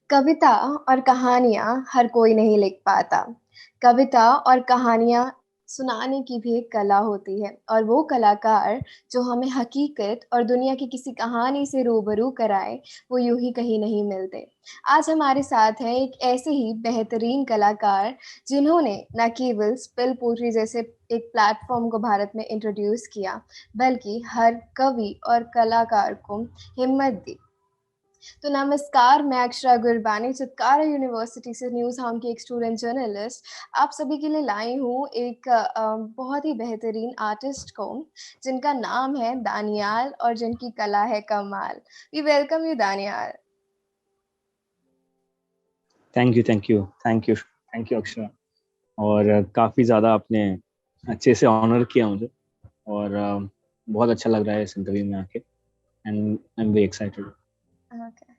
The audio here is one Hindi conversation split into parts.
कविता और कहानियाँ हर कोई नहीं लिख पाता। कविता और कहानियाँ सुनाने की भी एक कला होती है और वो कलाकार जो हमें हकीकत और दुनिया की किसी कहानी से रूबरू कराए, वो यूँ ही कहीं नहीं मिलते। आज हमारे साथ हैं एक ऐसे ही बेहतरीन कलाकार जिन्होंने न केवल स्पेल पोएट्री जैसे एक प्लेटफ़ॉर्म को भारत में इंट्रोड्यूस किया, बल्कि हर कवि और कलाकार को हिम्मत दी। तो नमस्कार, मैं अक्षरा गुरबानी चित्कारा यूनिवर्सिटी से न्यूज़ हाउस की एक स्टूडेंट जर्नलिस्ट आप सभी के लिए लाई हूँ एक बहुत ही बेहतरीन आर्टिस्ट को, जिनका नाम है दानियाल और जिनकी कला है कमाल। We welcome you Daniyal. Thank you thank you thank you thank you Akshara. और काफ़ी ज़्यादा आपने अच्छे से ऑनर किया मुझे। और बहुत अच्छा लग रहा है इस इंटरव्यू में आके and I am very excited. Okay.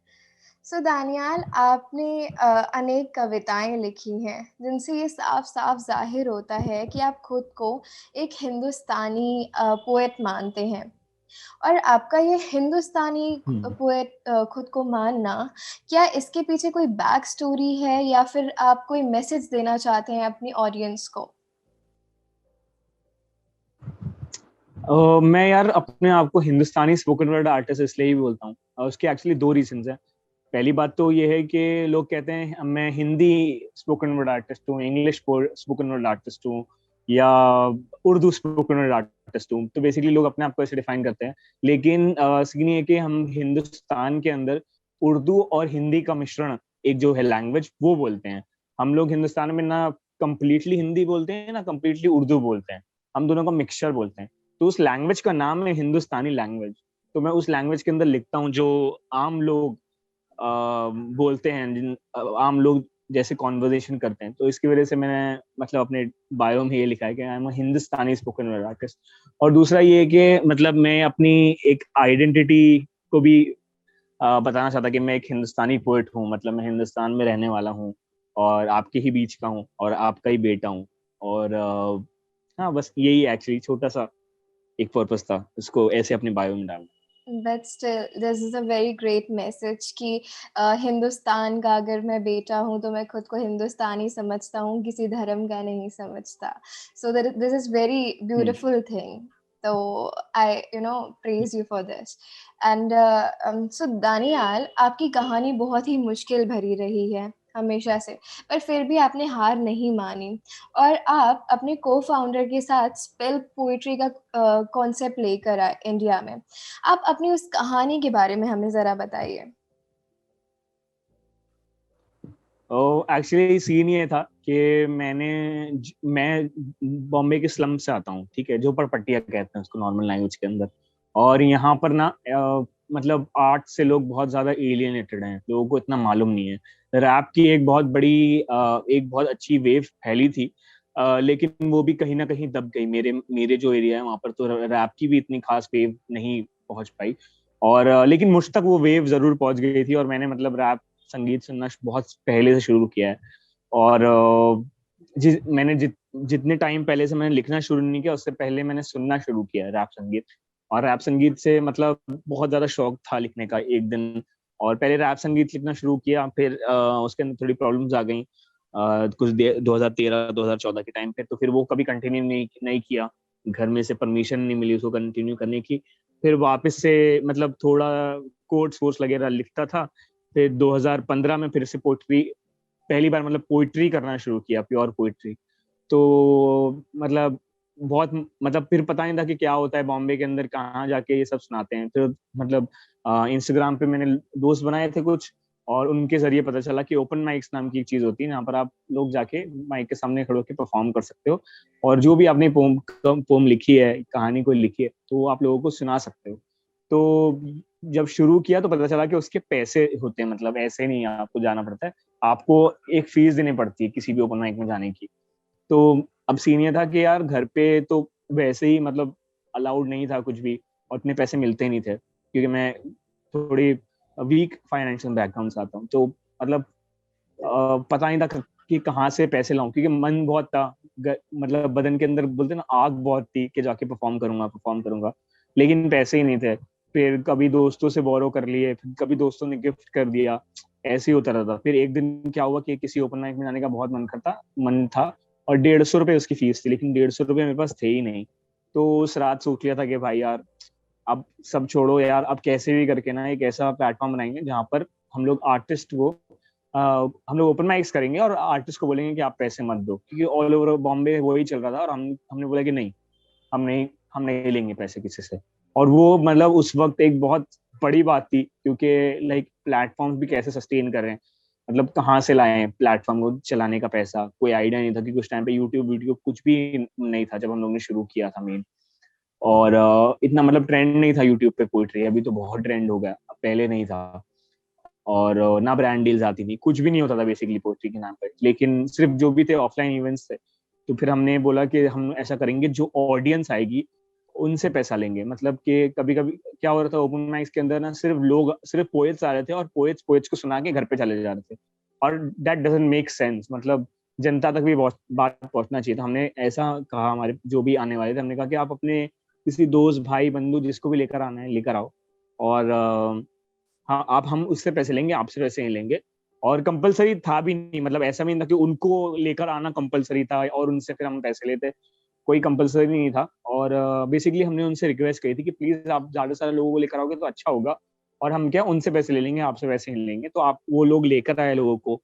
So Daniyal आपने अनेक कविताएँ लिखी हैं, जिनसे ये साफ-साफ ज़ाहिर होता है कि आप खुद को एक हिंदुस्तानी पोएट मानते हैं। और आपका ये हिंदुस्तानी पोएट खुद को मानना, क्या इसके पीछे कोई बैक स्टोरी है या फिर आप कोई मैसेज देना चाहते हैं अपनी ऑडियंस को? मैं यार अपने आप को हिंदुस्तानी स्पोकन वर्ड आर्टिस्ट इसलिए ही बोलता हूँ और उसके एक्चुअली दो रीजंस हैं। पहली बात तो ये है कि लोग कहते हैं मैं हिंदी स्पोकन वर्ड आर्टिस्ट हूँ, इंग्लिश स्पोकन वर्ड आर्टिस्ट हूँ या उर्दू स्पोकन वर्ड आर्टिस्ट हूँ। तो बेसिकली लोग अपने आप को ऐसे डिफाइन करते हैं, लेकिन सीन ये है कि हम हिंदुस्तान के अंदर उर्दू और हिंदी का मिश्रण एक जो है लैंग्वेज वो बोलते हैं। हम लोग हिंदुस्तान में ना कंप्लीटली हिंदी बोलते हैं ना कंप्लीटली उर्दू बोलते हैं, हम दोनों का मिक्सचर बोलते हैं। तो उस लैंग्वेज का नाम है हिंदुस्तानी लैंग्वेज। तो मैं उस लैंग्वेज के अंदर लिखता हूँ जो आम लोग बोलते हैं, आम लोग जैसे कॉन्वर्जेशन करते हैं। तो इसकी वजह से मैंने मतलब अपने बायो में ये लिखा है कि I am Hindustani spoken word artist. और दूसरा ये है कि मतलब मैं अपनी एक आइडेंटिटी को भी बताना चाहता कि मैं एक हिंदुस्तानी पोइट हूँ, मतलब मैं हिंदुस्तान में रहने वाला हूँ और आपके ही बीच का हूँ और आपका ही बेटा हूँ। और हाँ, बस यही एक्चुअली छोटा सा एक पर्पस था इसको ऐसे अपने बायो में डालना। But still this is a very great message कि हिंदुस्तान का अगर मैं बेटा हूँ, तो मैं खुद को हिंदुस्तानी समझता हूँ, किसी धर्म का नहीं समझता। So that this is very hmm. Beautiful thing. तो I praise you for this. And so Daniyal, आपकी कहानी बहुत ही मुश्किल भरी रही है, हमेशा से, पर फिर भी आपने हार नहीं मानी और आप अपने को-फाउंडर के साथ स्पेल पोएट्री का कॉन्सेप्ट लेकर आए इंडिया में। आप अपनी उस कहानी के बारे में हमें ज़रा बताइए? तो एक्चुअली सीन ये था कि मैं बॉम्बे के स्लम से आता हूँ, ठीक है, जो परपटिया कहते हैं उसको नॉर्मल लैंग्वेज के अंदर। और यहाँ पर ना मतलब आर्ट से लोग बहुत ज्यादा एलियनेटेड हैं, लोगों को इतना मालूम नहीं है। रैप की एक बहुत बड़ी एक बहुत अच्छी वेव फैली थी, लेकिन वो भी कहीं ना कहीं दब गई। मेरे मेरे जो एरिया है वहां पर तो रैप की भी इतनी खास वेव नहीं पहुंच पाई। और लेकिन मुझ तक वो वेव जरूर पहुंच गई थी और मैंने मतलब रैप संगीत सुनना बहुत पहले से शुरू किया है। और जितने टाइम पहले से मैंने लिखना शुरू नहीं किया, उससे पहले मैंने सुनना शुरू किया रैप संगीत। और रैप संगीत से मतलब बहुत ज्यादा शौक था लिखने का एक दिन। और पहले रैप संगीत लिखना शुरू किया, फिर उसके अंदर थोड़ी प्रॉब्लम्स आ गई कुछ 2013 2014 के टाइम पे। तो फिर वो कभी कंटिन्यू नहीं किया, घर में से परमिशन नहीं मिली उसको कंटिन्यू करने की। फिर वापस से मतलब थोड़ा कोर्स वोर्स वगैरह लिखता था। फिर 2015 में फिर से पोइट्री, पहली बार मतलब पोइट्री करना शुरू किया, प्योर पोइट्री। तो मतलब बहुत मतलब फिर पता नहीं था कि क्या होता है बॉम्बे के अंदर, कहाँ जाके ये सब सुनाते हैं। फिर मतलब इंस्टाग्राम पे मैंने दोस्त बनाए थे कुछ, और उनके जरिए पता चला कि ओपन माइक्स नाम की एक चीज होती है, यहाँ पर आप लोग जाके माइक के सामने खड़े होकर परफॉर्म कर सकते हो और जो भी आपने पोम पोम लिखी है, कहानी कोई लिखी है, तो वो आप लोगों को सुना सकते हो। तो जब शुरू किया तो पता चला कि उसके पैसे होते हैं, मतलब ऐसे नहीं आपको जाना पड़ता है, आपको एक फीस देनी पड़ती है किसी भी ओपन माइक में जाने की। तो अब सीन ये था कि यार घर पे तो वैसे ही मतलब अलाउड नहीं था कुछ भी, और इतने पैसे मिलते ही नहीं थे क्योंकि मैं थोड़ी वीक फाइनेंशियल बैकग्राउंड से आता हूँ। तो मतलब पता नहीं था कि कहाँ से पैसे लाऊं, क्योंकि मन बहुत था, मतलब बदन के अंदर बोलते ना आग बहुत थी कि जाके परफॉर्म करूंगा परफॉर्म करूंगा, लेकिन पैसे ही नहीं थे। फिर कभी दोस्तों से बोरो कर लिए, फिर कभी दोस्तों ने गिफ्ट कर दिया। ऐसे ही होता रहता। फिर एक दिन क्या हुआ कि किसी ओपन माइक में जाने का बहुत मन था, और 150 रुपये उसकी फीस थी, लेकिन 150 रुपये मेरे पास थे ही नहीं। तो उस रात सोच लिया था कि भाई यार, अब सब छोड़ो यार, अब कैसे भी करके ना एक ऐसा प्लेटफॉर्म बनाएंगे जहाँ पर हम लोग आर्टिस्ट को हम लोग ओपन माइक्स करेंगे और आर्टिस्ट को बोलेंगे कि आप पैसे मत दो, क्योंकि ऑल ओवर बॉम्बे वही चल रहा था। और हमने बोला कि नहीं, हम नहीं लेंगे पैसे किसी से। और वो मतलब उस वक्त एक बहुत बड़ी बात थी, क्योंकि लाइक प्लेटफॉर्म्स भी कैसे सस्टेन कर रहे हैं, मतलब कहाँ से लाए प्लेटफॉर्म को चलाने का पैसा, कोई आइडिया नहीं था। क्योंकि उस टाइम पे यूट्यूब वीडियो कुछ भी नहीं था जब हम लोग ने शुरू किया था मेन। और इतना मतलब ट्रेंड नहीं था यूट्यूब पे पोइट्री, अभी तो बहुत ट्रेंड हो गया, पहले नहीं था। और ना ब्रांड डील्स आती थी, कुछ भी नहीं होता था बेसिकली पोइट्री के नाम पे, लेकिन सिर्फ जो भी थे ऑफलाइन इवेंट्स थे। तो फिर हमने बोला कि हम ऐसा करेंगे, जो ऑडियंस आएगी उनसे पैसा लेंगे। मतलब कि कभी कभी क्या हो रहा था ओपन माइक्स के अंदर ना, सिर्फ पोएट्स आ रहे थे और पोएट्स पोएट्स को सुना के घर पे चले जा रहे थे। और दैट डजंट मेक सेंस, मतलब जनता तक भी बात पहुंचना चाहिए। तो हमने ऐसा कहा, हमारे जो भी आने वाले थे, हमने कहा कि आप अपने किसी दोस्त भाई बंधु जिसको भी लेकर आना है लेकर आओ। और हाँ, आप हम उससे पैसे लेंगे, आपसे पैसे नहीं लेंगे। और कंपलसरी था भी नहीं, मतलब ऐसा भी नहीं था कि उनको लेकर आना कंपलसरी था और उनसे फिर हम पैसे लेते। कोई कंपलसरी नहीं था। और बेसिकली हमने उनसे रिक्वेस्ट करी थी कि प्लीज आप ज्यादा सारे लोगों को लेकर आओगे तो अच्छा होगा, और हम क्या उनसे पैसे ले लेंगे, आपसे पैसे नहीं लेंगे। तो आप वो लोग लेकर आए लोगों को,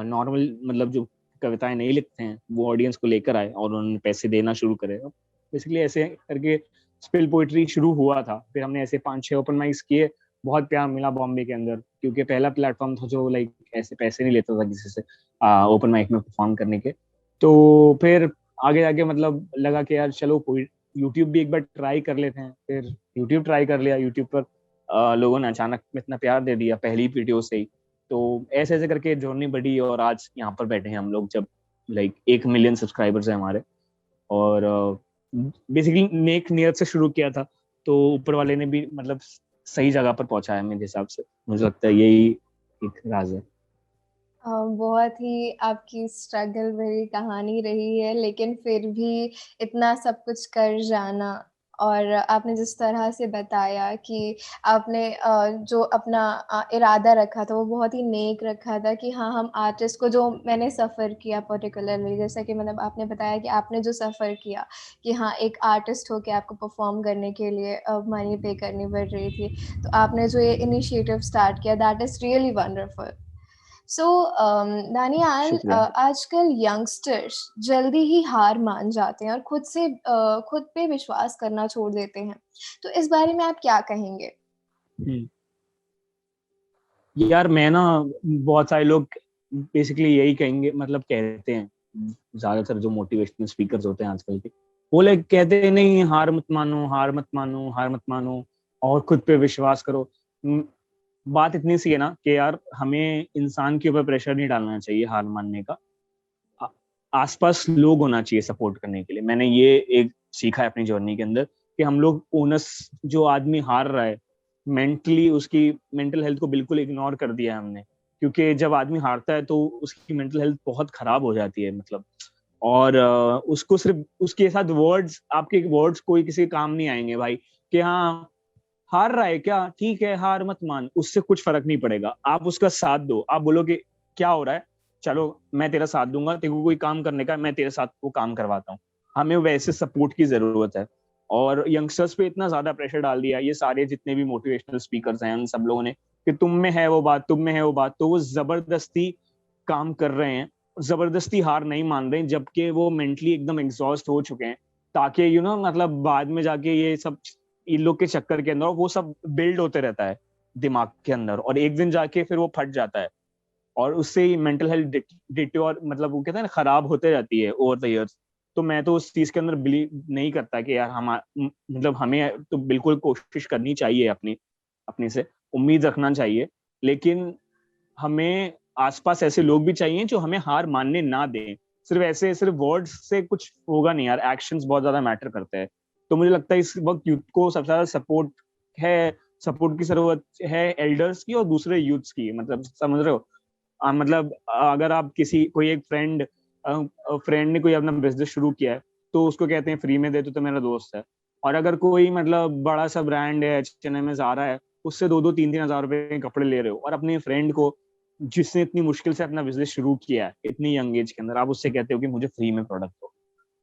नॉर्मल मतलब जो कविताएं नहीं लिखते हैं वो ऑडियंस को लेकर आए और उन्होंने पैसे देना शुरू करे। बेसिकली ऐसे करके स्पिल पोइट्री शुरू हुआ था। फिर हमने ऐसे 5-6 ओपन माइक्स किए, बहुत प्यार मिला बॉम्बे के अंदर, क्योंकि पहला प्लेटफॉर्म था जो लाइक ऐसे पैसे नहीं लेता था किसी से ओपन माइक में परफॉर्म करने के। तो फिर आगे जाके मतलब लगा कि यार चलो कोई यूट्यूब भी एक बार ट्राई कर लेते हैं। फिर यूट्यूब ट्राई कर लिया। यूट्यूब पर लोगों ने अचानक इतना प्यार दे दिया पहली वीडियो से ही। तो ऐसे ऐसे करके जर्नी बढ़ी, और आज यहाँ पर बैठे हैं हम लोग, जब लाइक 1 मिलियन सब्सक्राइबर्स हैं हमारे। और बेसिकली नेक नियत से शुरू किया था, तो ऊपर वाले ने भी मतलब सही जगह पर पहुंचाया मेरे हिसाब से। मुझे लगता है यही एक राज है। बहुत ही आपकी स्ट्रगल भरी कहानी रही है, लेकिन फिर भी इतना सब कुछ कर जाना, और आपने जिस तरह से बताया कि आपने जो अपना इरादा रखा था वो बहुत ही नेक रखा था कि हाँ, हम आर्टिस्ट को, जो मैंने सफ़र किया पर्टिकुलरली, जैसा कि मतलब आपने बताया कि आपने जो सफ़र किया कि हाँ, एक आर्टिस्ट होके आपको परफॉर्म करने के लिए मनी पे करनी पड़ रही थी, तो आपने जो ये इनिशिएटिव स्टार्ट किया, दैट इज़ रियली वंडरफुल। सो दानियाल, शुक्रिया। आजकल यंगस्टर्स जल्दी ही हार मान जाते हैं और खुद पे विश्वास करना छोड़ देते हैं। तो इस बारे में आप क्या कहेंगे? हम्म। यार मैं ना, बहुत सारे लोग बेसिकली यही कहेंगे, मतलब कहते हैं ज्यादातर जो मोटिवेशनल स्पीकर्स होते हैं आजकल के, वो लोग कहते हैं नहीं, हार मत मानो, हार मत मानो, हार मत मानो, और खुद पे विश्वास करो। बात इतनी सी है ना कि यार हमें इंसान के ऊपर प्रेशर नहीं डालना चाहिए हार मानने का। आ- आसपास लोग होना चाहिए सपोर्ट करने के लिए। मैंने ये एक सीखा है अपनी जर्नी के अंदर, कि हम लोग ओनस, जो आदमी हार रहा है, मेंटली उसकी मेंटल हेल्थ को बिल्कुल इग्नोर कर दिया है हमने। क्योंकि जब आदमी हारता है तो उसकी मेंटल हेल्थ बहुत खराब हो जाती है, मतलब। और उसको सिर्फ उसके साथ वर्ड्स, आपके वर्ड्स कोई किसी काम नहीं आएंगे भाई। कि हाँ, हार रहा है क्या, ठीक है, हार मत मान, उससे कुछ फर्क नहीं पड़ेगा। आप उसका साथ दो, आप बोलो कि क्या हो रहा है, चलो मैं तेरा साथ दूंगा, तेरे को कोई काम करने का, मैं तेरे साथ वो काम करवाता हूँ। हमें वैसे सपोर्ट की जरूरत है। और यंगस्टर्स पे इतना ज्यादा प्रेशर डाल दिया ये सारे जितने भी मोटिवेशनल स्पीकर्स हैं, उन सब लोगों ने, कि तुम में है वो बात, तुम में है वो बात, तो वो जबरदस्ती काम कर रहे हैं, जबरदस्ती हार नहीं मान रहे, जबकि वो मेंटली एकदम एग्जॉस्ट हो चुके हैं। ताकि मतलब बाद में जाके ये सब, इन लोग के चक्कर के अंदर वो सब बिल्ड होते रहता है दिमाग के अंदर, और एक दिन जाके फिर वो फट जाता है। और उससे ही मेंटल हेल्थ डिटोर, मतलब वो कहते हैं ना, खराब होते जाती है ओवर द इयर्स। तो मैं तो उस चीज के अंदर बिलीव नहीं करता कि यार हम, मतलब हमें तो बिल्कुल कोशिश करनी चाहिए, अपनी अपने से उम्मीद रखना चाहिए। लेकिन हमें आसपास ऐसे लोग भी चाहिए जो हमें हार मानने ना दें। सिर्फ वर्ड्स से कुछ होगा नहीं यार, एक्शंस बहुत ज्यादा मैटर करते हैं। तो मुझे लगता है इस वक्त यूथ को सबसे ज्यादा है सपोर्ट की जरूरत है, एल्डर्स की और दूसरे यूथ्स की, मतलब समझ रहे हो। मतलब अगर आप किसी कोई एक फ्रेंड ने कोई अपना बिजनेस शुरू किया है, तो उसको कहते हैं फ्री में दे, तो मेरा दोस्त है। और अगर कोई मतलब बड़ा सा ब्रांड है, H&M में, Zara है, उससे 2-2 3-3 हजार रुपए के कपड़े ले रहे हो और अपने फ्रेंड को जिसने इतनी मुश्किल से अपना बिजनेस शुरू किया है इतनी यंग एज के अंदर, आप उससे कहते हो कि मुझे फ्री में प्रोडक्ट दो।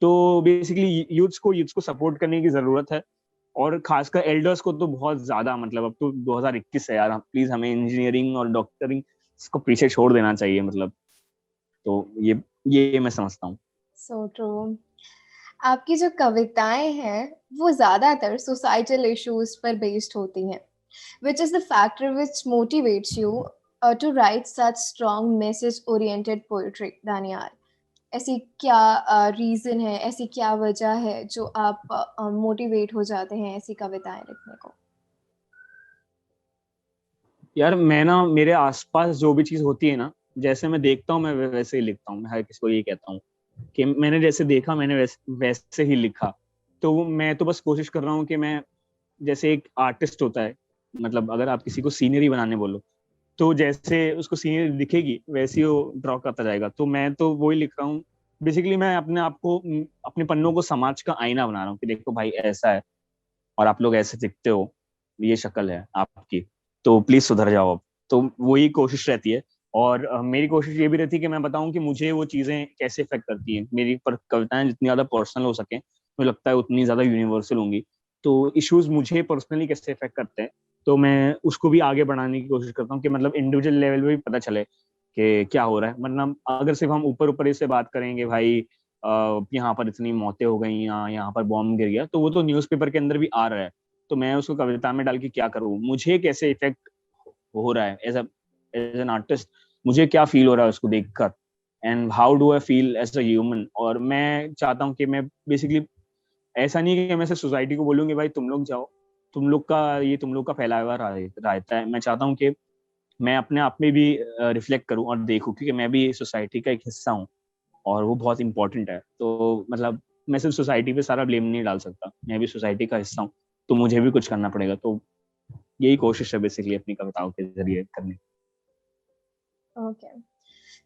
तो बेसिकली यूथ्स को सपोर्ट करने की जरूरत है, और खासकर एल्डर्स को तो बहुत ज्यादा, मतलब अब तो 2021 है यार, प्लीज हमें इंजीनियरिंग और डॉक्टरिंग को पीछे छोड़ देना चाहिए, मतलब। तो ये मैं समझता हूँ। So true. आपकी जो कविताएं हैं वो ज्यादातर सोसाइटल इश्यूज पर बेस्ड होती हैं, which is the factor which motivates you to write such strong message oriented poetry, Daniyal. ऐसी क्या रीजन है, ऐसी क्या वजह है जो आप मोटिवेट हो जाते हैं ऐसी कविताएं लिखने को? यार मैं ना, मेरे आसपास जो भी चीज होती है ना, जैसे मैं देखता हूँ मैं वैसे ही लिखता हूँ। मैं हर किसी को ये कहता हूँ कि मैंने जैसे देखा मैंने वैसे ही लिखा। तो मैं तो बस कोशिश कर रहा हूँ कि मैं, जैसे एक आर्टिस्ट होता है, मतलब अगर आप किसी को सीनरी बनाने बोलो, तो जैसे उसको सीनरी दिखेगी वैसे ही वो ड्रॉ करता जाएगा। तो मैं तो वही लिख रहा हूँ। बेसिकली मैं अपने आप को, अपने पन्नों को समाज का आईना बना रहा हूँ कि देखो भाई ऐसा है, और आप लोग ऐसे दिखते हो, ये शक्ल है आपकी, तो प्लीज सुधर जाओ अब। तो वही कोशिश रहती है। और मेरी कोशिश ये भी रहती है कि मैं बताऊं कि मुझे वो चीजें कैसे इफेक्ट करती हैं। मेरी पर कविताएं जितनी ज्यादा पर्सनल हो सके, मुझे लगता है उतनी ज्यादा यूनिवर्सल होंगी। तो इश्यूज मुझे पर्सनली कैसे इफेक्ट करते हैं, तो मैं उसको भी आगे बढ़ाने की कोशिश करता हूँ कि मतलब इंडिविजुअल लेवल पे भी पता चले कि क्या हो रहा है। मतलब अगर सिर्फ हम ऊपर ऊपर इससे बात करेंगे भाई, यहाँ पर इतनी मौतें हो गई या यहाँ पर बॉम्ब गिर गया, तो वो तो न्यूज़पेपर के अंदर भी आ रहा है। तो मैं उसको कविता में डाल के क्या करूँ, मुझे कैसे इफेक्ट हो रहा है एज एन आर्टिस्ट, मुझे क्या फील हो रहा है उसको देखकर, and how do I feel as a human. और मैं चाहता हूँ कि मैं बेसिकली, ऐसा नहीं है कि मैं सिर्फ सोसाइटी को बोलूँ कि भाई तुम लोग जाओ, तुम लोग का फैलाया हुआ रायता है। मैं चाहता हूँ कि मैं अपने आप में भी रिफ्लेक्ट करूँ और देखूँ, क्योंकि मैं भी सोसाइटी का एक हिस्सा हूँ, और वो बहुत इंपॉर्टेंट है। तो मतलब मैं सिर्फ सोसाइटी पे सारा ब्लेम नहीं डाल सकता, मैं भी सोसाइटी का हिस्सा हूँ, तो मुझे भी कुछ करना पड़ेगा। तो यही कोशिश है बेसिकली अपनी कविताओं के जरिए करने की। Okay.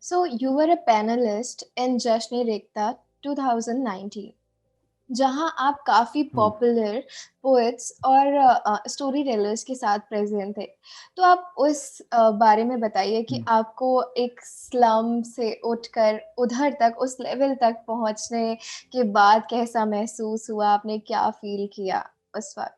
So you were a panelist in Jashn-e-Ekta 2019, जहां आप काफी हम्म। पॉपुलर पोएट्स और स्टोरी टेलर्स के साथ प्रेजेंट थे। तो आप उस बारे में बताइए कि हम्म। आपको एक स्लम से उठकर उधर तक, उस लेवल तक पहुंचने के बाद कैसा महसूस हुआ, आपने क्या फील किया उस वक्त?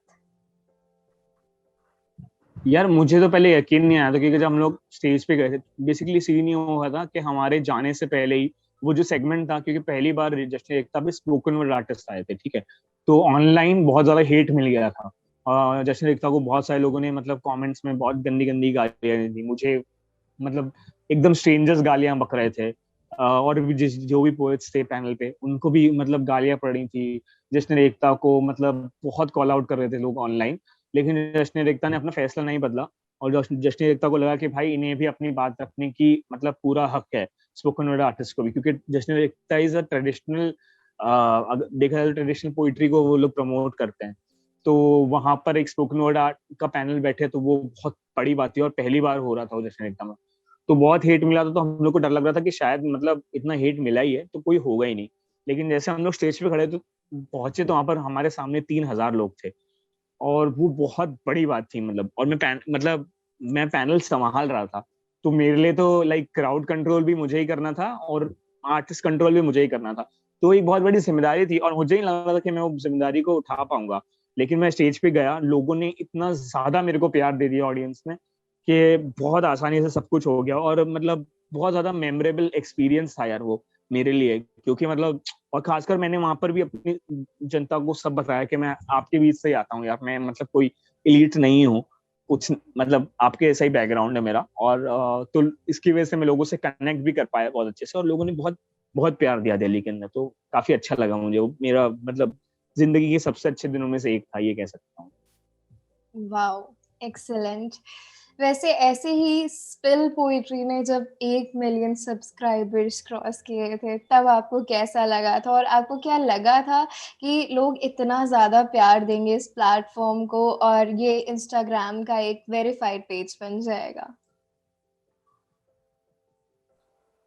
यार मुझे तो पहले यकीन नहीं आया था, क्योंकि जब हम लोग स्टेज पे गए थे, बेसिकली सीन ये हुआ था कि हमारे जाने से पहले ही वो जो सेगमेंट था, क्योंकि पहली बार जश्न एकता पे स्पोकन वर्ड आर्टिस्ट आए थे, ठीक है। तो ऑनलाइन बहुत ज्यादा हेट मिल गया था। जश्न एकता को बहुत सारे लोगों ने मतलब कमेंट्स में बहुत गंदी गंदी गालियां दी मुझे, मतलब एकदम स्ट्रेंजर्स गालियां बक रहे थे। और भी जो भी पोएट्स थे पैनल पे, उनको भी मतलब गालियां पड़ी थी। जश्न एकता को मतलब बहुत कॉल आउट कर रहे थे लोग ऑनलाइन। लेकिन जश्न एकता ने अपना फैसला नहीं बदला, और जश्न एकता को लगा कि भाई इन्हें भी अपनी बात रखने की मतलब पूरा हक है, स्पोकन वर्ड आर्टिस्ट को भी, क्योंकि जश्न एकता इज अ ट्रेडिशनल, देखा जाए ट्रेडिशनल पोइट्री को वो लोग प्रमोट करते हैं। तो वहां पर एक स्पोकन वर्ड आर्ट का पैनल बैठे, तो वो बहुत बड़ी बात थी, और पहली बार हो रहा था वो जश्न एकता में। तो बहुत हेट मिला था, तो हम लोग को डर लग रहा था कि शायद मतलब इतना हेट मिला ही है तो कोई होगा ही नहीं। लेकिन जैसे हम लोग स्टेज पे खड़े तो पहुंचे, तो वहां पर हमारे सामने 3,000 लोग थे, और वो बहुत बड़ी बात थी। मतलब और मतलब मैं पैनल संभाल रहा था, तो मेरे लिए तो लाइक क्राउड कंट्रोल भी मुझे ही करना था, और आर्टिस्ट कंट्रोल भी मुझे ही करना था। तो एक बहुत बड़ी जिम्मेदारी थी, और मुझे ही लग रहा था कि मैं वो जिम्मेदारी को उठा पाऊंगा। लेकिन मैं स्टेज पे गया, लोगों ने इतना ज्यादा मेरे को प्यार दे दिया ऑडियंस ने, कि बहुत आसानी से सब कुछ हो गया। और मतलब बहुत ज्यादा मेमोरेबल एक्सपीरियंस था यार वो मेरे लिए, क्योंकि मतलब, और खासकर मैंने वहां पर भी अपनी जनता को सब बताया कि मैं आपके बीच से ही आता हूँ यार, मैं मतलब कोई एलिट नहीं हूँ कुछ, मतलब आपके ऐसा ही बैकग्राउंड है मेरा। और तो इसकी वजह से मैं लोगों से कनेक्ट भी कर पाया बहुत अच्छे से, और लोगों ने बहुत बहुत प्यार दिया दिल्ली के अंदर। तो काफी अच्छा लगा मुझे, वो मेरा मतलब जिंदगी के सबसे अच्छे दिनों में से एक था, ये कह सकता हूँ। Wow, excellent. वैसे ऐसे ही स्पिल पोइट्री ने जब 1 मिलियन सब्सक्राइबर्स क्रॉस किए थे, तब आपको कैसा लगा था, और आपको क्या लगा था कि लोग इतना ज़्यादा प्यार देंगे इस प्लेटफॉर्म को और ये इंस्टाग्राम का एक वेरीफाइड पेज बन जाएगा?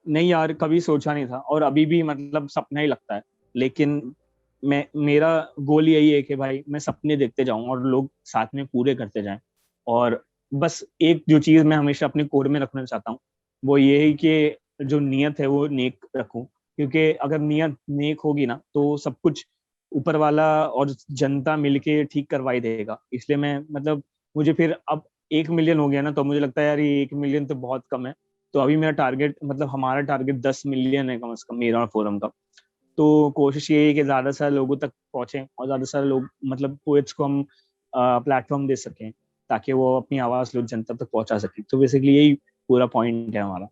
नहीं यार, कभी सोचा नहीं था, और अभी भी मतलब सपना ही लगता है। लेकिन मेरा गोल यही है कि भाई मैं सपने देखते जाऊं और लोग साथ में पूरे करते जाएं। और बस एक जो चीज मैं हमेशा अपने कोर में रखना चाहता हूँ, वो ये है कि जो नियत है वो नेक रखूं, क्योंकि अगर नियत नेक होगी ना तो सब कुछ ऊपर वाला और जनता मिलके ठीक करवाई देगा। इसलिए मैं मतलब मुझे फिर अब 1 मिलियन हो गया ना, तो मुझे लगता है यार ये 1 मिलियन तो बहुत कम है। तो अभी मेरा टारगेट मतलब हमारा टारगेट 10 मिलियन है कम से कम, मेरा और फोरम का। तो कोशिश ये है कि ज्यादा से ज्यादा लोगों तक पहुंचे और ज्यादा से ज्यादा लोग मतलब पोएट्स को हम प्लेटफॉर्म दे सकें, ताकि वो अपनी आवाज लोग जनता तक पहुंचा सके। तो बेसिकली यही पूरा पॉइंट है हमारा।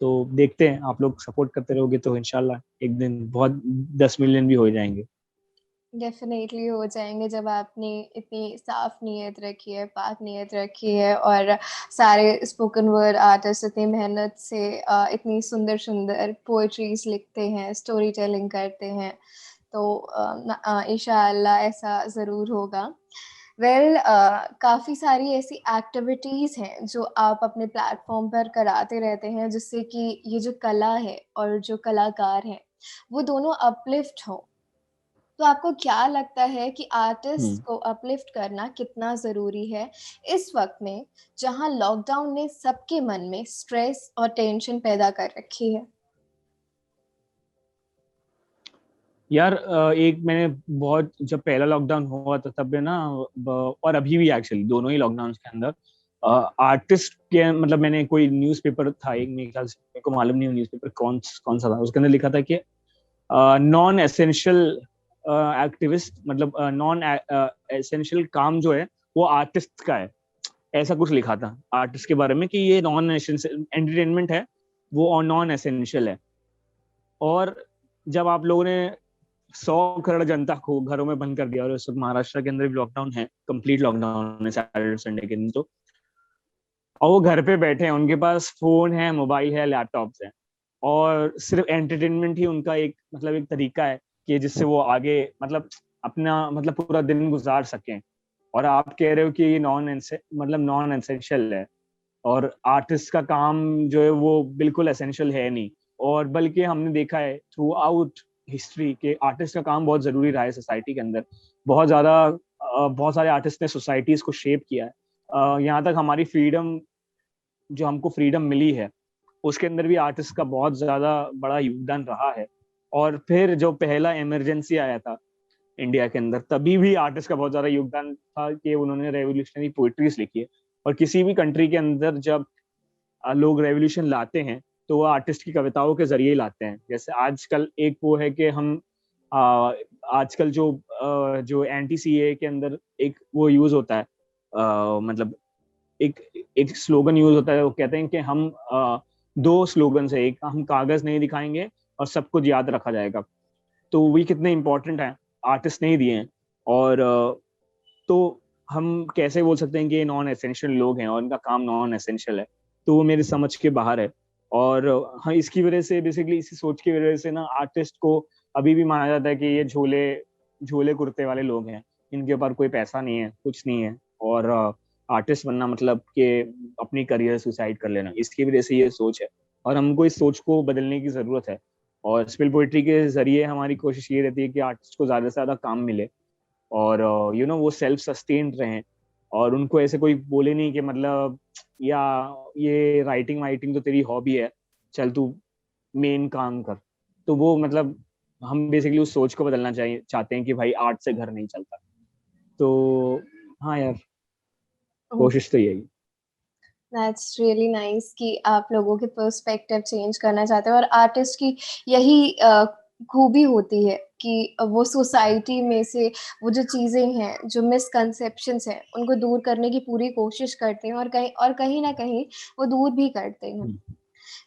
तो देखते हैं, आप लोग सपोर्ट करते रहोगे तो इंशाल्लाह एक दिन बहुत 10 मिलियन भी हो जाएंगे। डेफ़िनेटली हो जाएँगे जब आपने इतनी साफ़ नीयत रखी है, पाक नीयत रखी है और सारे स्पोकन वर्ड आर्टिस्ट इतनी मेहनत से इतनी सुंदर-सुंदर पोएट्रीज़ लिखते हैं, स्टोरी टेलिंग करते हैं। तो इंशाअल्लाह ऐसा ज़रूर होगा। काफ़ी सारी ऐसी एक्टिविटीज़ हैं जो आप अपने प्लेटफ़ॉर्म पर कराते रहते हैं जिससे कि ये जो कला है और जो कलाकार हैं, वो दोनों अपलिफ्ट हों। तो आपको क्या लगता है कि आर्टिस्ट हम्म। को अपलिफ्ट करना कितना ज़रूरी है इस वक़्त में, जहाँ लॉकडाउन ने सबके मन में स्ट्रेस और टेंशन पैदा कर रखी है? यार एक मैंने बहुत जब पहला लॉकडाउन हुआ था तब ना और अभी भी एक्चुअली दोनों ही लॉकडाउन के अंदर आर्टिस्ट के मतलब मैंने कोई न्यूज़पेपर था एक, मेरे ख्याल से मेरे को मालूम नहीं न्यूज़पेपर कौन कौन सा था, उसके अंदर लिखा था कि नॉन एसेंशियल एक्टिविस्ट मतलब नॉन एसेंशियल काम जो है वो आर्टिस्ट का है। ऐसा कुछ लिखा था आर्टिस्ट के बारे में कि ये नॉन एसेंशियल एंटरटेनमेंट है, वो नॉन एसेंशियल है। और जब आप लोगों ने 100 करोड़ जनता को घरों में बंद कर दिया, और उस वक्त महाराष्ट्र के अंदर भी लॉकडाउन है, कंप्लीट लॉकडाउन है सैटरडे संडे के दिन, तो और वो घर पे बैठे हैं, उनके पास फोन है, मोबाइल है, लैपटॉप्स है, और सिर्फ एंटरटेनमेंट ही उनका एक मतलब एक तरीका है कि जिससे वो आगे मतलब अपना मतलब पूरा दिन गुजार सकें। और आप कह रहे हो कि ये मतलब नॉन एसेंशियल है, और आर्टिस्ट का काम जो है वो बिल्कुल एसेंशियल है नहीं। और बल्कि हमने देखा है थ्रू आउट हिस्ट्री के आर्टिस्ट का काम बहुत जरूरी रहा है सोसाइटी के अंदर। बहुत ज्यादा बहुत सारे आर्टिस्ट ने सोसाइटीज को शेप किया है। यहाँ तक हमारी फ्रीडम, जो हमको फ्रीडम मिली है, उसके अंदर भी आर्टिस्ट का बहुत ज्यादा बड़ा योगदान रहा है। और फिर जो पहला इमरजेंसी आया था इंडिया के अंदर, तभी भी आर्टिस्ट का बहुत ज्यादा योगदान था कि उन्होंने रेवोल्यूशनरी पोइट्रीज लिखी है। और किसी भी कंट्री के अंदर जब लोग रेवोल्यूशन लाते हैं तो वो आर्टिस्ट की कविताओं के जरिए लाते हैं। जैसे आजकल एक वो है कि हम आजकल जो एंटी सीए के अंदर एक वो यूज होता है, मतलब एक एक स्लोगन यूज होता है, वो कहते हैं कि हम दो स्लोगन है, एक हम कागज नहीं दिखाएंगे और सब कुछ याद रखा जाएगा। तो वही कितने इंपॉर्टेंट हैं, आर्टिस्ट नहीं दिए हैं। और तो हम कैसे बोल सकते हैं कि ये नॉन एसेंशियल लोग हैं और इनका काम नॉन एसेंशियल है? तो वो मेरी समझ के बाहर है। और हाँ, इसकी वजह से बेसिकली इसी सोच की वजह से ना आर्टिस्ट को अभी भी माना जाता है कि ये झोले झोले कुर्ते वाले लोग हैं, इनके ऊपर कोई पैसा नहीं है, कुछ नहीं है। और आर्टिस्ट बनना मतलब कि अपनी करियर सुसाइड कर लेना, इसकी वजह से ये सोच है। और हमको इस सोच को बदलने की जरूरत है। और स्पिल पोइट्री के जरिए हमारी कोशिश ये रहती है कि आर्टिस्ट को ज्यादा से ज्यादा काम मिले, और वो सेल्फ सस्टेन्ड रहें। और उनको ऐसे कोई बोले नहीं कि मतलब या ये राइटिंग वाइटिंग तो तेरी हॉबी है, चल तू मेन काम कर। तो वो मतलब हम बेसिकली उस सोच को बदलना चाहिए चाहते हैं कि भाई आर्ट से घर नहीं चलता। तो हाँ यार, कोशिश तो यही। दैट्स रियली नाइस कि आप लोगों के पर्सपेक्टिव चेंज करना चाहते हो और आर्टिस्ट की यही खूबी होती है कि वो सोसाइटी में से वो जो चीज़ें हैं, जो मिसकंसेप्शंस हैं, उनको दूर करने की पूरी कोशिश करते हैं और कहीं न कहीं वो दूर भी करते हैं।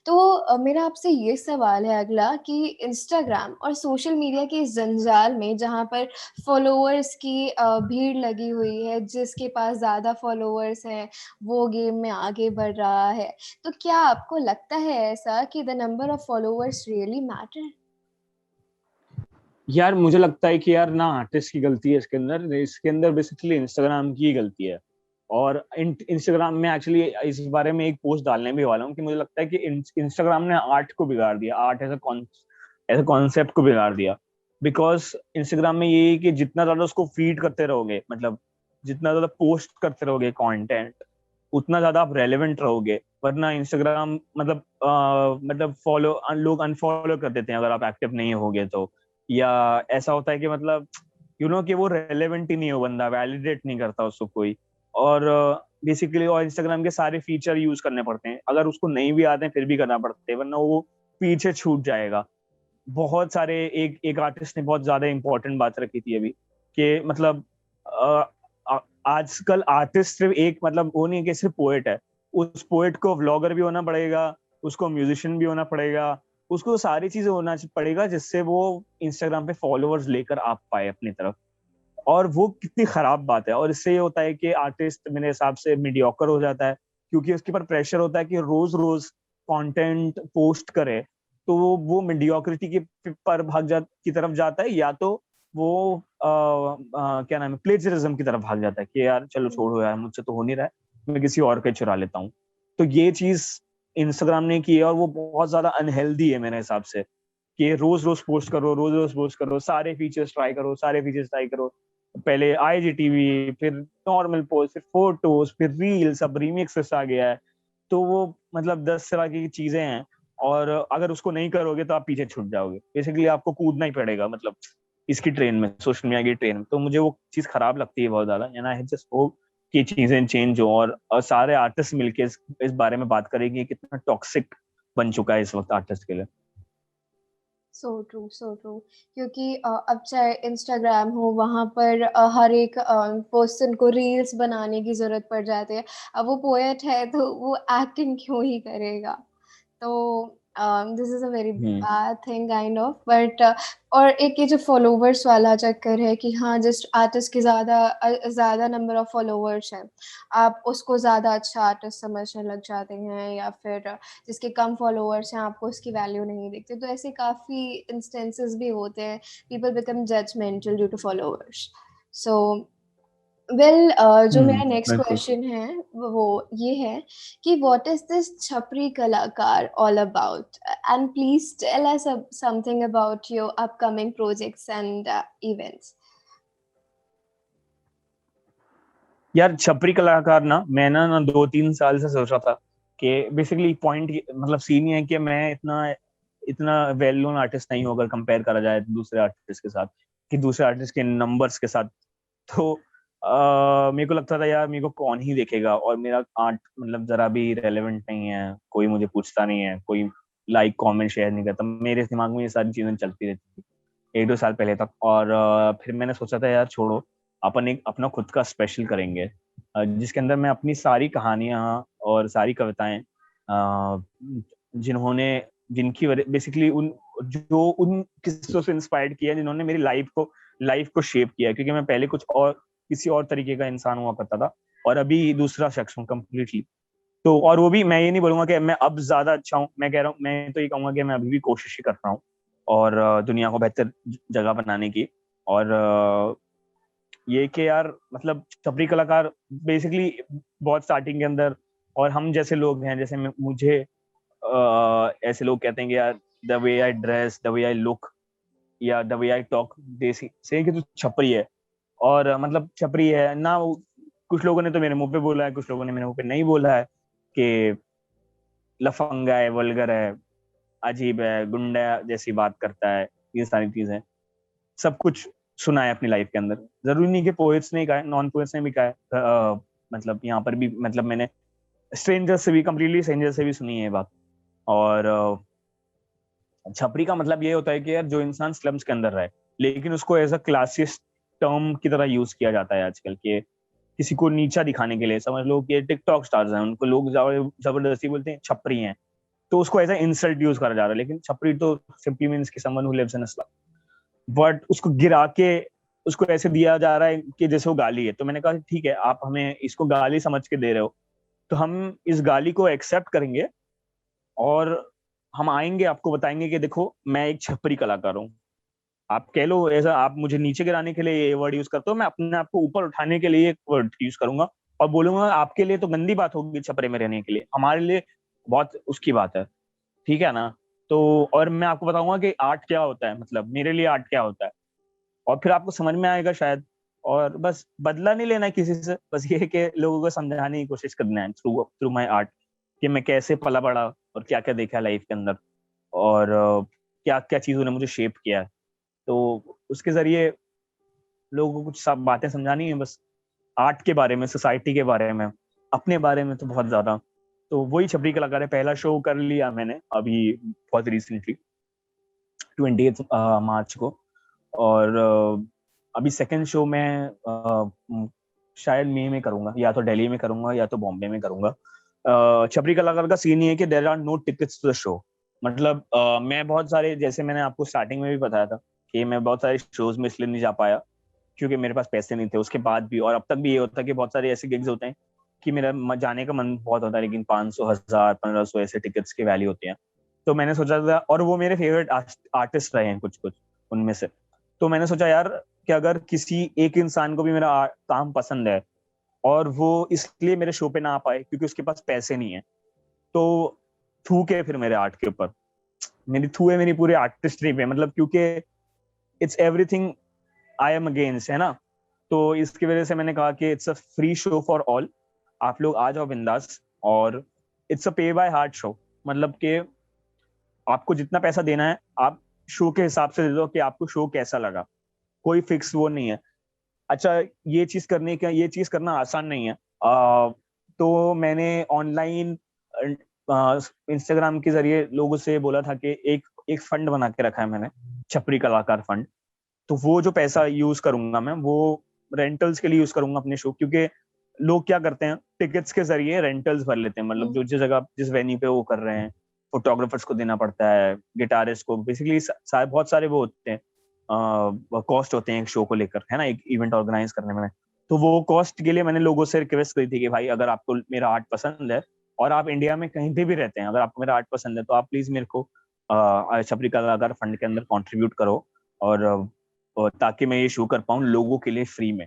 तो मेरा आपसे ये सवाल है अगला कि इंस्टाग्राम और सोशल मीडिया के इस जंजाल में जहाँ पर फॉलोअर्स की भीड़ लगी हुई है, जिसके पास ज़्यादा फॉलोअर्स हैं, वो गेम में आगे बढ़ रहा है। तो क्या आपको लगता है ऐसा कि the number of followers really matter? यार मुझे लगता है कि यार ना आर्टिस्ट की गलती है इसके अंदर बेसिकली इंस्टाग्राम की ही गलती है। और इंस्टाग्राम में एक्चुअली इस बारे में एक पोस्ट डालने भी वाला हूँ कि मुझे लगता है कि इंस्टाग्राम ने आर्ट को बिगाड़ दिया, आर्ट एज ए कॉन्सेप्ट को बिगाड़ दिया। बिकॉज इंस्टाग्राम में ये है कि जितना ज्यादा उसको फीड करते रहोगे, मतलब जितना ज्यादा पोस्ट करते रहोगे कंटेंट, उतना ज्यादा आप रेलेवेंट रहोगे। वरना इंस्टाग्राम मतलब फॉलो लोग अनफॉलो कर देते हैं अगर आप एक्टिव नहीं होगे तो, या ऐसा होता है कि मतलब कि वो रेलेवेंट ही नहीं हो, बंदा वैलिडेट नहीं करता उसको कोई। और बेसिकली और इंस्टाग्राम के सारे फीचर यूज करने पड़ते हैं, अगर उसको नहीं भी आते हैं फिर भी करना पड़ते हैं, वरना वो पीछे छूट जाएगा। बहुत सारे एक एक आर्टिस्ट ने बहुत ज्यादा इंपॉर्टेंट बात रखी थी अभी, कि मतलब आजकल आर्टिस्ट सिर्फ एक मतलब वो नहीं है कि सिर्फ पोएट है, उस पोएट को व्लॉगर भी होना पड़ेगा, उसको म्यूजिशियन भी होना पड़ेगा, उसको सारी चीजें होना पड़ेगा जिससे वो इंस्टाग्राम पे फॉलोअर्स लेकर आ पाए अपनी तरफ। और वो कितनी खराब बात है। और इससे ये होता है कि आर्टिस्ट मेरे हिसाब से मीडियोकर हो जाता है, क्योंकि उसके ऊपर प्रेशर होता है कि रोज रोज कंटेंट पोस्ट करे, तो वो मीडियोक्रिटी की पर की तरफ जाता है, या तो वो क्या नाम है, प्लेजरिज्म की तरफ भाग जाता है कि यार चलो छोड़ो यार, मुझसे तो हो नहीं रहा है, मैं किसी और के चुरा लेता हूँ। तो ये चीज इंस्टाग्राम ने की है, और वो बहुत ज्यादा अनहेल्दी है मेरे हिसाब से, कि रोज रोज पोस्ट करो, रोज रोज पोस्ट करो, सारे फीचर्स ट्राई करो, सारे फीचर्स ट्राई करो। पहले आईजीटीवी, फिर नॉर्मल पोस्ट, फिर फोटोज, फिर रील्स, अब रीमिक्स आ गया है। तो वो मतलब 10 तरह की चीजें हैं, और अगर उसको नहीं करोगे तो आप पीछे छूट जाओगे। बेसिकली आपको कूदना ही पड़ेगा, मतलब इसकी ट्रेन में, सोशल मीडिया की ट्रेन में। तो मुझे वो चीज खराब लगती है बहुत ज्यादा, एंड आई जस्ट होप कि चीजें चेंज हो, और सारे आर्टिस्ट मिलके इस बारे में बात करेंगे कितना टॉक्सिक बन चुका है इस वक्त आर्टिस्ट के लिए। So true, so true. क्योंकि अब चाहे इंस्टाग्राम हो, वहाँ पर हर एक पर्सन को रील्स बनाने की जरूरत पड़ जाती है। अब वो पोएट है तो वो एक्टिंग क्यों ही करेगा? तो this is a very hmm. Bad thing kind of, but और एक ये जो फॉलोवर्स वाला चक्कर है कि हाँ, जस्ट आर्टिस्ट के ज्यादा ज्यादा नंबर ऑफ फॉलोवर्स हैं, आप उसको ज्यादा अच्छा आर्टिस्ट समझने लग जाते हैं, या फिर जिसके कम फॉलोअर्स हैं आपको उसकी वैल्यू नहीं दिखती। तो ऐसे काफी इंस्टेंसेस भी होते हैं, people become judgemental due to followers. So well, जो मेरा नेक्स्ट बिल्कुल। क्वेश्चन है वो ये है कि व्हाट इज दिस छपरी कलाकार all about, and please tell us something about your upcoming projects and events. यार छपरी कलाकार ना, मैं ना 2-3 साल से सोच रहा था कि बेसिकली पॉइंट मतलब सीन ये है कि मैं इतना इतना वेल नोन आर्टिस्ट नहीं हूँ अगर कंपेयर करा जाए दूसरे आर्टिस्ट के साथ, कि दूसरे आर्टिस्ट के नंबर्स के साथ। तो मेरे को लगता था यार मेरे को कौन ही देखेगा, और मेरा आर्ट मतलब जरा भी रेलेवेंट नहीं है, कोई मुझे पूछता नहीं है, कोई लाइक कमेंट शेयर नहीं करता। मेरे दिमाग में ये सारी चीजें चलती रहती थी 1-2 साल पहले तक। और फिर मैंने सोचा था यार छोड़ो, अपन एक अपना खुद का स्पेशल करेंगे, जिसके अंदर मैं अपनी सारी कहानियां और सारी कविताएं, जिन्होंने जिनकी बेसिकली उन किस्सों से इंस्पायर्ड किया जिन्होंने मेरी लाइफ को शेप किया। क्योंकि मैं पहले कुछ और किसी और तरीके का इंसान हुआ करता था, और अभी दूसरा शख्स हूँ कम्प्लीटली। तो और वो भी मैं ये नहीं बोलूंगा कि मैं अब ज्यादा अच्छा हूँ, मैं कह रहा हूँ, मैं तो ये कहूंगा कि मैं अभी भी कोशिश ही कर रहा हूँ, और दुनिया को बेहतर जगह बनाने की। और ये कि यार मतलब छपरी कलाकार बेसिकली बहुत स्टार्टिंग के अंदर, और हम जैसे लोग हैं, जैसे मुझे ऐसे लोग कहते हैं कि यार the way I dress, the way I look, या द वे आई टॉक, देसी से कि तू छपरी है। और मतलब छपरी है ना, कुछ लोगों ने तो मेरे मुंह पे बोला है, कुछ लोगों ने मेरे मुंह पे नहीं बोला है कि लफंगा है, वल्गर है, अजीब है, गुंडा जैसी बात करता है, ये सारी चीजें सब कुछ सुना है अपनी लाइफ के अंदर। जरूरी नहीं कि पोएट्स ने कहा है, नॉन पोएट्स ने भी कहा है। मतलब यहाँ पर भी मतलब मैंने स्ट्रेंजर से भी, कम्प्लीटली स्ट्रेंजर से भी सुनी है ये बात। और छपरी का मतलब ये होता है कि यार जो इंसान स्लम्स के अंदर रहे, लेकिन उसको एज अ क्लासिस्ट टर्म की तरह यूज किया जाता है आजकल के, किसी को नीचा दिखाने के लिए। समझ लो कि टिकटॉक स्टार्स हैं, उनको लोग जबरदस्ती बोलते हैं छपरी हैं, तो उसको एज अ इंसल्ट यूज करा जा रहा है। लेकिन छपरी तो सिंपली मीन्स कि someone who lives in a slum, but उसको गिरा के उसको ऐसे दिया जा रहा है कि जैसे वो गाली है। तो मैंने कहा ठीक है, आप हमें इसको गाली समझ के दे रहे हो, तो हम इस गाली को एक्सेप्ट करेंगे, और हम आएंगे, आपको बताएंगे कि देखो मैं एक छपरी कलाकार हूँ। आप कह लो ऐसा, आप मुझे नीचे गिराने के लिए ये वर्ड यूज करते हो, मैं अपने आप को ऊपर उठाने के लिए एक वर्ड यूज करूंगा, और बोलूंगा आपके लिए तो गंदी बात होगी छपरे में रहने के लिए, हमारे लिए बहुत उसकी बात है। ठीक है ना? तो और मैं आपको बताऊंगा कि आर्ट क्या होता है, मतलब मेरे लिए आर्ट क्या होता है, और फिर आपको समझ में आएगा शायद। और बस बदला नहीं लेना है किसी से, बस ये है कि लोगों को समझाने की कोशिश करना है थ्रू थ्रू माय आर्ट, कि मैं कैसे पला बड़ा और क्या क्या देखा लाइफ के अंदर, और क्या क्या चीजों ने मुझे शेप किया है। तो उसके जरिए लोगों को कुछ सब बातें समझानी है, बस आर्ट के बारे में, सोसाइटी के बारे में, अपने बारे में तो बहुत ज्यादा। तो वही छपरी कलाकार है। पहला शो कर लिया मैंने अभी बहुत रिसेंटली 20 मार्च को, और अभी सेकंड शो मैं शायद मई में करूंगा, या तो दिल्ली में करूंगा या तो बॉम्बे में करूंगा। छपरी कलाकार का सीन ये है कि there are no tickets to the show. मतलब मैं बहुत सारे, जैसे मैंने आपको स्टार्टिंग में भी बताया था कि मैं बहुत सारे शोज में इसलिए नहीं जा पाया क्योंकि मेरे पास पैसे नहीं थे। उसके बाद भी और अब तक भी ये होता है कि बहुत सारे ऐसे गिग्स होते हैं कि मेरा जाने का मन बहुत होता है, लेकिन 500, 1000, 1500 ऐसे टिकट्स की वैल्यू होती है। तो मैंने सोचा था, और वो मेरे फेवरेट आर्टिस्ट रहे हैं कुछ कुछ उनमें से। तो मैंने सोचा यार कि अगर किसी एक इंसान को भी मेरा काम पसंद है और वो इसलिए मेरे शो पे ना आ पाए क्योंकि उसके पास पैसे नहीं है, तो थूक है फिर मेरे आर्ट के ऊपर, मेरी थू है मेरी पूरे आर्टिस्ट्री पे, मतलब क्योंकि it's everything I am against, है ना। तो इसकी वजह से मैंने कहा कि it's a free show for all, आप लोग आ जाओ बिंदास, और इट्स अ पे बाय हार्ट शो। मतलब कि आपको जितना पैसा देना है आप शो के हिसाब से दे दो कि आपको शो कैसा लगा, कोई फिक्स वो नहीं है। अच्छा, ये चीज करना आसान नहीं है। तो मैंने ऑनलाइन इंस्टाग्राम के जरिए लोगों से बोला था कि एक एक फंड बना के रखा है मैंने, छपरी कलाकार फंड। तो वो जो पैसा यूज करूंगा मैं, वो रेंटल्स के लिए यूज करूंगा अपने शो, क्योंकि लोग क्या करते हैं, टिकट्स के जरिए रेंटल्स भर लेते हैं। मतलब जो जिस जगह जिस वेन्यू पे वो कर रहे हैं, फोटोग्राफर्स को देना पड़ता है, गिटारिस्ट को, बेसिकली बहुत सारे वो होते हैं, कॉस्ट होते हैं एक शो को लेकर, है ना, एक इवेंट ऑर्गेनाइज करने में। तो वो कॉस्ट के लिए मैंने लोगों से रिक्वेस्ट करी थी कि भाई अगर आपको मेरा आर्ट पसंद है और आप इंडिया में कहीं पे भी रहते हैं, अगर आपको मेरा आर्ट पसंद है तो आप प्लीज मेरे को छपरी कलाकार फंड के अंदर कंट्रीब्यूट करो, और ताकि मैं ये शो कर पाऊँ लोगों के लिए फ्री में।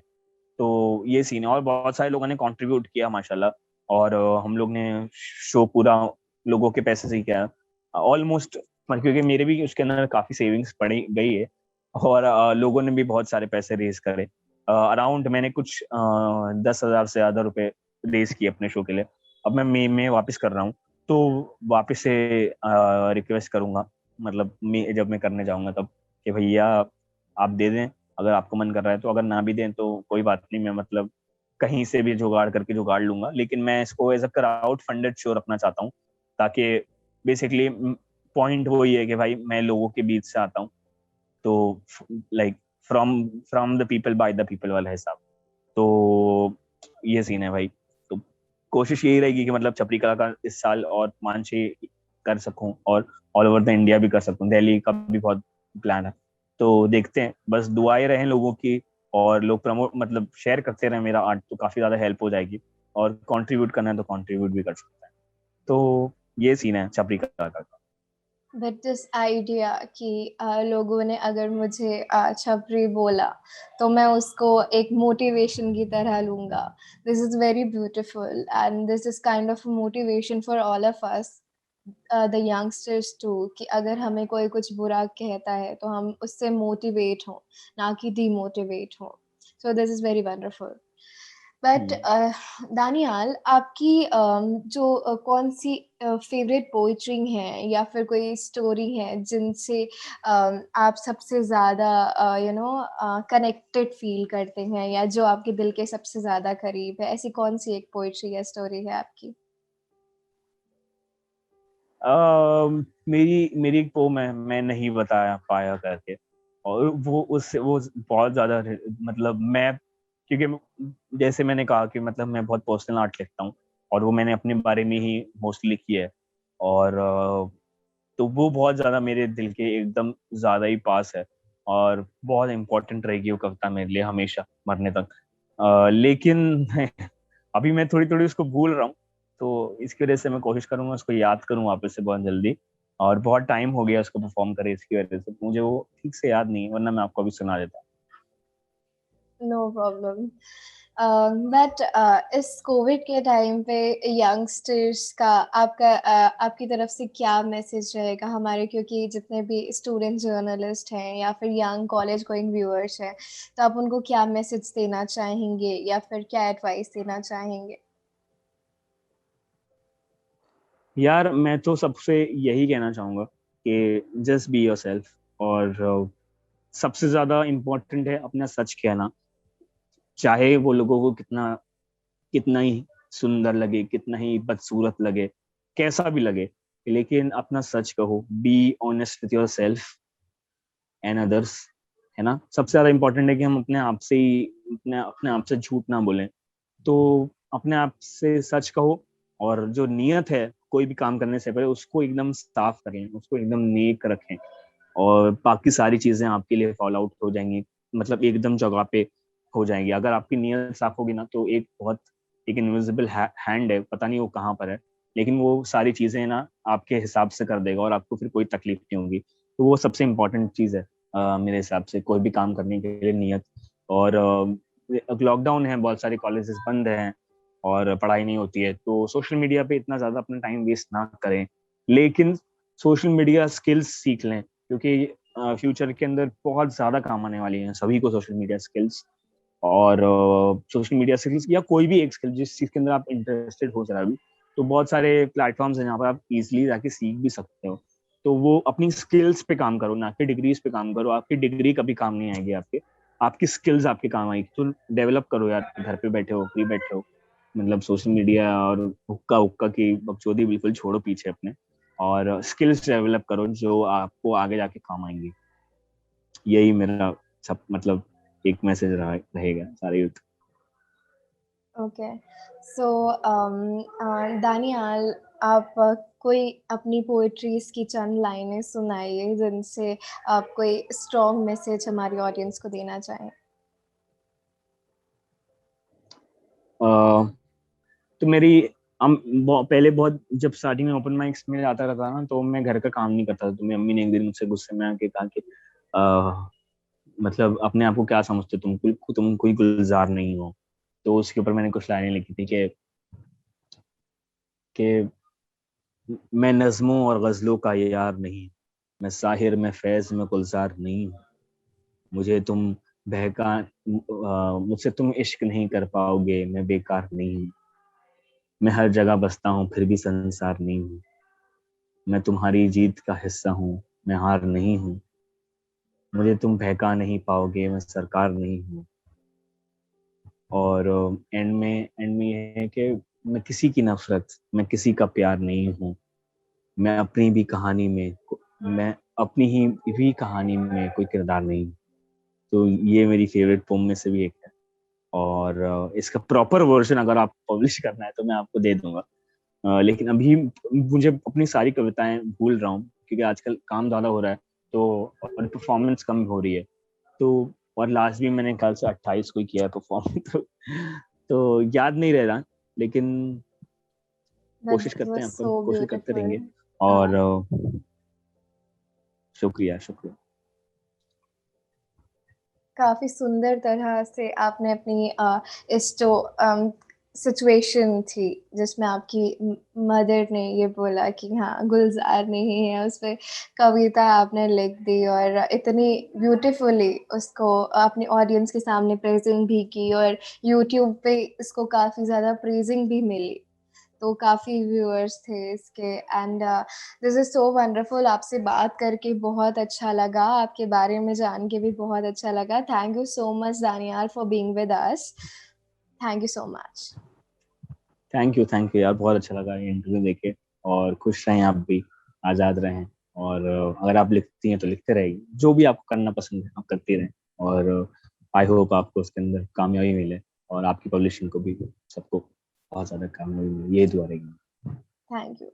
तो ये सीन है, और बहुत सारे लोगों ने कंट्रीब्यूट किया माशाल्लाह, और हम लोग ने शो पूरा लोगों के पैसे से ही किया ऑलमोस्ट, क्योंकि मेरे भी उसके अंदर काफी सेविंग्स पड़ी गई है, और लोगों ने भी बहुत सारे पैसे रेज करे। अराउंड मैंने कुछ 10,000 से ज्यादा रुपए रेज किए अपने शो के लिए। अब मैं मई में वापस कर रहा हूँ, तो वापस से रिक्वेस्ट करूंगा, मतलब जब मैं करने जाऊंगा तब, कि भैया आप दे दें, अगर आपको मन कर रहा है तो। अगर ना भी दें तो कोई बात नहीं, मैं मतलब कहीं से भी जुगाड़ करके जुगाड़ लूंगा, लेकिन मैं इसको as a crowdfunded show रखना चाहता हूँ, ताकि बेसिकली पॉइंट वो ये है कि भाई मैं लोगों के बीच से आता हूँ, तो like from from the people by the people वाला हिसाब। तो ये सीन है भाई। तो कोशिश यही रहेगी कि मतलब छपरी कला का इस साल और 5-6 कर सकूं, और ऑल ओवर द इंडिया भी कर सकूं। दिल्ली का भी बहुत प्लान है, तो देखते हैं, बस दुआएं रहें लोगों की, और लोग प्रमोट मतलब शेयर करते रहे मेरा आर्ट, तो काफी ज्यादा हेल्प हो जाएगी। और कंट्रीब्यूट करना है तो कंट्रीब्यूट भी कर सकते हैं। तो ये सीन है छपरी कला का। बट दिस आइडिया कि लोगों ने अगर मुझे छपरी बोला तो मैं उसको एक मोटिवेशन की तरह लूंगा। This is very beautiful and this is kind of motivation for all of us, the youngsters too, कि अगर हमें कोई कुछ बुरा कहता है तो हम उससे मोटिवेट हों, ना कि डीमोटिवेट हों। So this is very wonderful. But Daniyal, आपकी जो कौन सी फेवरेट पोइट्री है या फिर कोई स्टोरी है जिनसे आप सबसे ज्यादा कनेक्टेड फील करते हैं, या जो आपके दिल के सबसे ज्यादा करीब है? ऐसी कौन सी एक पोइट्री या स्टोरी है आपकी? मेरी मेरी एक पोम है, मैं नहीं बताया पाया करके, और वो बहुत ज्यादा, मतलब मैं, क्योंकि जैसे मैंने कहा कि मतलब मैं बहुत पर्सनल आर्ट लिखता हूँ, और वो मैंने अपने बारे में ही मोस्टली लिखी है, और तो वो बहुत ज्यादा मेरे दिल के एकदम ज्यादा ही पास है, और बहुत इंपॉर्टेंट रहेगी वो कविता मेरे लिए हमेशा मरने तक। लेकिन अभी मैं थोड़ी थोड़ी उसको भूल रहा हूँ, तो इसकी वजह से मैं कोशिश करूंगा उसको याद करूँ वापस से बहुत जल्दी। और बहुत टाइम हो गया उसको परफॉर्म करे, इसकी वजह से मुझे वो ठीक से याद नहीं है, वरना मैं आपको अभी सुना देता। No problem. बट इस कोविड के टाइम पे यंगस्टर्स का आपकी तरफ से क्या मैसेज रहेगा हमारे, क्योंकि जितने भी स्टूडेंट जर्नलिस्ट हैं या फिर यंग कॉलेज गोइंग व्यूअर्स हैं, तो आप उनको क्या मैसेज देना चाहेंगे या फिर क्या एडवाइस देना चाहेंगे? यार मैं तो सबसे यही कहना चाहूंगा कि जस्ट बी योरसेल्फ। और सबसे ज्यादा इम्पोर्टेंट है अपना सच कहना, चाहे वो लोगों को कितना कितना ही सुंदर लगे, कितना ही बदसूरत लगे, कैसा भी लगे, लेकिन अपना सच कहो। Be honest with your self and others, है ना। सबसे ज्यादा इम्पोर्टेंट है कि हम अपने आप से ही अपने अपने आप से झूठ ना बोलें। तो अपने आप से सच कहो, और जो नियत है कोई भी काम करने से पहले उसको एकदम साफ करें, उसको एकदम नेक रखें, और बाकी सारी चीजें आपके लिए फॉलो आउट हो जाएंगी, मतलब एकदम जगह पे हो जाएंगी। अगर आपकी नीयत साफ होगी ना, तो एक इनविजिबल हैंड है, पता नहीं वो कहाँ पर है, लेकिन वो सारी चीजें ना आपके हिसाब से कर देगा और आपको फिर कोई तकलीफ नहीं होगी। तो वो सबसे इम्पोर्टेंट चीज है मेरे हिसाब से, कोई भी काम करने के लिए नियत। और लॉकडाउन है, बहुत सारे कॉलेजेस बंद हैं और पढ़ाई नहीं होती है, तो सोशल मीडिया पे इतना ज्यादा अपना टाइम वेस्ट ना करें, लेकिन सोशल मीडिया स्किल्स सीख लें, क्योंकि फ्यूचर के अंदर बहुत ज्यादा काम आने वाली हैं सभी को सोशल मीडिया स्किल्स। और सोशल मीडिया स्किल्स या कोई भी एक स्किल जिस चीज के अंदर आप इंटरेस्टेड हो जरा भी, तो बहुत सारे प्लेटफॉर्म्स हैं जहाँ पर आप इजिली जाके सीख भी सकते हो। तो वो अपनी स्किल्स पे काम करो, ना कि डिग्रीज पे काम करो। आपकी डिग्री कभी काम नहीं आएगी, आपकी स्किल्स आपके काम आएगी। तो डेवलप करो यार, घर पे बैठे हो, फ्री बैठे हो, मतलब सोशल मीडिया और हुक्का हुक्का की बकचोदी बिल्कुल छोड़ो पीछे अपने, और स्किल्स डेवलप करो जो आपको आगे जाके काम आएंगी। यही मेरा सब मतलब एक मैसेज रहेगा सारे यूथ। ओके, सो दानियाल, आप कोई अपनी पोएट्रीज की चंद लाइनें सुनाइए जिनसे आप कोई स्ट्रॉन्ग मैसेज हमारी ऑडियंस को देना चाहें। तो मेरी पहले बहुत, जब स्टार्टिंग में ओपन माइक्स में आता रहता ना, तो मैं घर का काम नहीं करता था। तो मेरी अम्मी ने एक दिन मुझसे गुस्से में आके कहा कि मतलब अपने आप को क्या समझते हो, तुम कोई गुलजार नहीं हो। तो उसके ऊपर मैंने कुछ लाइनें लिखी थी कि मैं नज्मों और गजलों का ये यार नहीं, मैं साहिर में फैज में गुलजार नहीं हूँ। मुझे तुम बहका मुझसे तुम इश्क नहीं कर पाओगे, मैं बेकार नहीं हूँ। मैं हर जगह बसता हूँ फिर भी संसार नहीं हूँ। मैं तुम्हारी जीत का हिस्सा हूँ, मैं हार नहीं हूँ। मुझे तुम बहका नहीं पाओगे, मैं सरकार नहीं हूँ। और एंड में ये है कि मैं किसी का प्यार नहीं हूँ। मैं अपनी भी कहानी में मैं अपनी ही भी कहानी में कोई किरदार नहीं हूँ। तो ये मेरी फेवरेट पोम में से भी एक है। और इसका प्रॉपर वर्जन अगर आप पब्लिश करना है तो मैं आपको दे दूंगा। लेकिन अभी मुझे अपनी सारी कविताएं भूल रहा हूँ, क्योंकि आजकल काम ज्यादा हो रहा है, तो और परफॉर्मेंस कम हो रही है। तो और लास्ट भी मैंने कल से 28 को ही किया है परफॉर्म तो याद नहीं रह रहा, लेकिन कोशिश दैट करते वाज हैं, सो अपन कोशिश करते ब्यूटीफुल। रहेंगे। और शुक्रिया शुक्रिया। काफी सुंदर तरह से आपने अपनी इस जो सिचुएशन थी जिसमें आपकी मदर ने ये बोला कि हाँ गुलजार नहीं है, उस पे कविता आपने लिख दी और इतनी ब्यूटीफुली उसको अपनी ऑडियंस के सामने प्रेजेंट भी की, और यूट्यूब पे इसको काफी ज्यादा प्रेजिंग भी मिली। तो काफी व्यूअर्स थे इसके, and this is so wonderful. आपसे बात करके बहुत अच्छा लगा, आपके बारे में जान के भी बहुत अच्छा लगा। Thank you so much Daniyal for being with us. Thank you so much. Thank you यार, बहुत अच्छा लगा ये इंटरव्यू देके। और खुश रहें आप भी, आज़ाद रहें। और अगर आप लिखती हैं तो लिखते रहिए, जो भी आपको करना पसंद है आप करती रहें। और आई होप आपको उसके अंदर कामयाबी मिले, और आपकी पब्लिशिंग को भी सबको बहुत ज़्यादा कामयाबी मिले, ये दुआ रहेगी। Thank you.